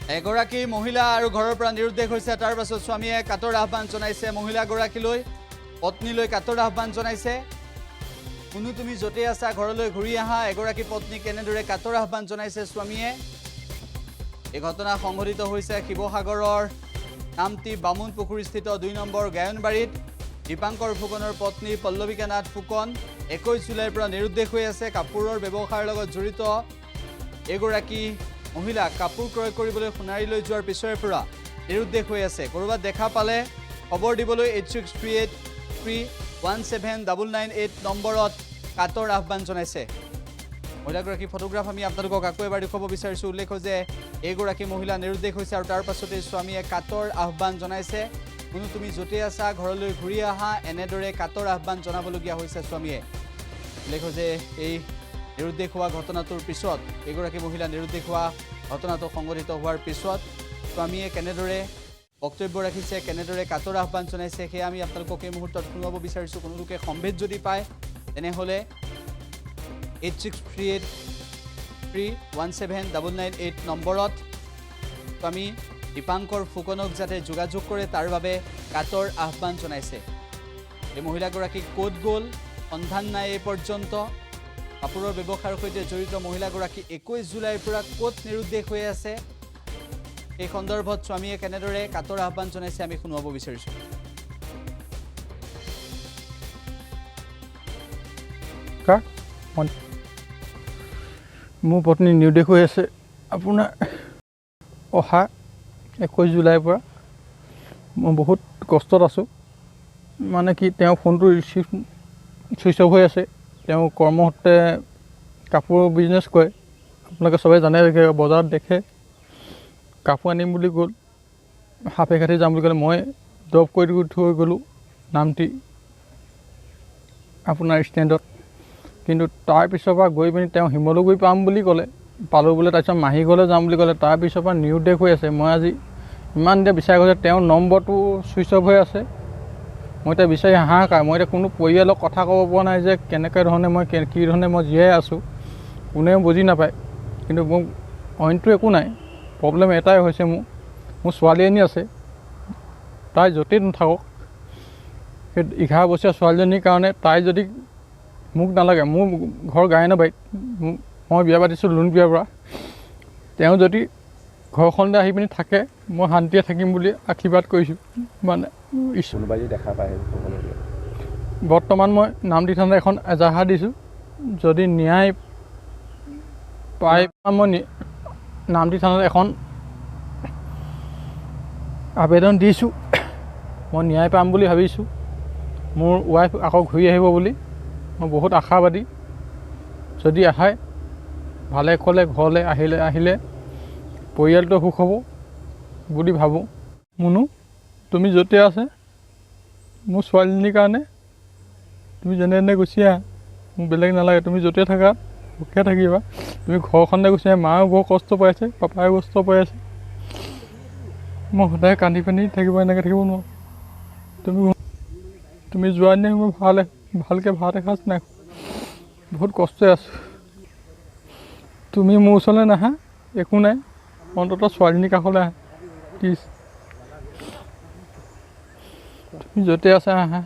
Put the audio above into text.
এগৰাকী মহিলা আৰু ঘৰৰ পৰা নিৰুদ্দেশ হৈছে। তাৰ পাছত স্বামীয়ে কাটৰ আহ্বান জনাইছে। মহিলাগৰাকীলৈ পত্নীলৈ কাটৰ আহ্বান জনাইছে। কোনো তুমি য'তে আছা ঘৰলৈ ঘূৰি আহা। এগৰাকী পত্নীক এনেদৰে কাটৰ আহ্বান জনাইছে স্বামীয়ে। এই ঘটনা সংঘটিত হৈছে শিৱসাগৰৰ নামটি বামুণ পুখুৰীস্থিত ২ নম্বৰ গায়নবাৰীত। দীপাংকৰ ফুকনৰ পত্নী পল্লৱিকা নাথ ফুকন ২১ জুলাইৰ পৰা নিৰুদ্দেশ হৈ আছে। কাপোৰৰ ব্যৱসায়ৰ লগত জড়িত এগৰাকী মহিলাক কাপোৰ ক্ৰয় কৰিবলৈ সোণাৰীলৈ যোৱাৰ পিছৰে পৰা নিৰুদ্দেশ হৈ আছে। ক'ৰবাত দেখা পালে খবৰ দিবলৈ 8638317998 নম্বৰত কাটৰ আহ্বান জনাইছে। মহিলাগৰাকী ফটোগ্ৰাফ আমি আপোনালোকক আকৌ এবাৰ দেখুৱাব বিচাৰিছোঁ। উল্লেখ যে এইগৰাকী মহিলা নিৰুদ্দেশ হৈছে আৰু তাৰ পাছতে স্বামীয়ে কাটৰ আহ্বান জনাইছে। কোনো তুমি য'তে আছা ঘৰলৈ ঘূৰি আহা। এনেদৰে কাটৰ আহ্বান জনাবলগীয়া হৈছে স্বামীয়ে। উল্লেখ যে এই নিৰুদ্দেশ হোৱা ঘটনাটোৰ পিছত এগৰাকী মহিলা নিৰুদ্দেশ হোৱা ঘটনাটো সংঘটিত হোৱাৰ পিছত স্বামীয়ে কেনেদৰে বক্তব্য ৰাখিছে, কেনেদৰে কাটৰ আহ্বান জনাইছে সেয়া আমি আপোনালোকক এই মুহূৰ্তত শুনাব বিচাৰিছোঁ। কোনো লোকে সম্ভেদ যদি পায় তেনেহ'লে 8638317998 নম্বৰত স্বামী দীপাংকৰ ফুকনক যাতে যোগাযোগ কৰে তাৰ বাবে কাটৰ আহ্বান জনাইছে। এই মহিলাগৰাকী ক'ত গ'ল সন্ধান নাই এই পৰ্যন্ত। কাপোৰৰ ব্যৱসায়ৰ সৈতে জড়িত মহিলাগৰাকী ২১ জুলাইৰ পৰা ক'ত নিৰুদ্দেশ হৈ আছে এই সন্দৰ্ভত স্বামীয়ে কেনেদৰে কাটৰ আহ্বান জনাইছে আমি শুনাব বিচাৰিছোঁ। মোৰ পত্নী নিৰুদ্দেশ হৈ আছে আপোনাৰ অহা ২১ জুলাইৰ পৰা। মই বহুত কষ্টত আছোঁ। মানে কি তেওঁ ফোনটো ৰিচিভ ছুইচ অফ হৈ আছে। তেওঁ কৰ্মসূত্ৰে কাপোৰৰ বিজনেছ কৰে। আপোনালোকে চবেই জানে বজাৰত দেখে। কাপোৰ আনিম বুলি গ'ল, সাপেখাতি যাম বুলি ক'লে মই ড্ৰপ কৰি থৈ গ'লোঁ নামটি আপোনাৰ ষ্টেণ্ডত। কিন্তু তাৰপিছৰ পৰা গৈ পিনি তেওঁ শিমলুগুৰি পাম বুলি ক'লে, পালোঁ বোলে। তাৰপিছত মাহীঘৰলৈ যাম বুলি ক'লে। তাৰপিছৰ পৰা নিৰুদ্দেশ হৈ আছে। মই আজি ইমান এতিয়া বিচাৰি গৈছে তেওঁৰ নম্বৰটো ছুইচ অফ হৈ আছে। মই এতিয়া বিচাৰি হাহাকাৰ। মই এতিয়া কোনো পৰিয়ালক কথা ক'ব পৰা নাই যে কেনেকৈ ধৰণে মই কি ধৰণে মই জীয়াই আছোঁ, কোনেও বুজি নাপায়। কিন্তু মোক অইনটো একো নাই। প্ৰব্লেম এটাই হৈছে মোৰ ছোৱালী এজনী আছে। তাই য'তেই নাথাকক সেই 11 বছৰীয়া ছোৱালীজনীৰ কাৰণে তাই যদি মোক নালাগে, মোৰ ঘৰ গায়নবাৰীত, মই বিয়া পাতিছোঁ লুণবিয়াৰ পৰা। তেওঁ যদি ঘৰখনলৈ আহি পিনি থাকে মই শান্তিয়ে থাকিম বুলি আশীৰ্বাদ কৰিছোঁ। মানে দেখা পায় বৰ্তমান মই নামটি থানাত এখন এজাহাৰ দিছোঁ। যদি ন্যায় পাই মই নামটি থানাত এখন আবেদন দিছোঁ। মই ন্যায় পাম বুলি ভাবিছোঁ। মোৰ ৱাইফ আকৌ ঘূৰি আহিব বুলি মই বহুত আশাবাদী। যদি আহে ভালে ক'লে ঘৰলৈ আহিলে পৰিয়ালটো সুখ হ'ব বুলি ভাবোঁ। মুনু তুমি য'তে আছে মোৰ ছোৱালীজনীৰ কাৰণে তুমি যেনে তেনে গুচি আহা। মোক বেলেগ নালাগে। তুমি য'তে থাকা সুখে থাকিবা। তুমি ঘৰখনলৈ গুচি আহা। মাও বৰ কষ্ট পাই আছে, পাপাই কষ্ট পাই আছে। মই সদায় কান্দি পানি থাকিব, এনেকৈ থাকিব নোৱাৰোঁ। তুমি যোৱা দিনে মই ভালকৈ ভাত এসাঁজ নাই, বহুত কষ্টই আছোঁ। তুমি মোৰ ওচৰলৈ নাহা একো নাই, অন্ততঃ ছোৱালীজনীৰ কাষলৈ আহা প্লিজ। তুমি য'তে আছা আহা।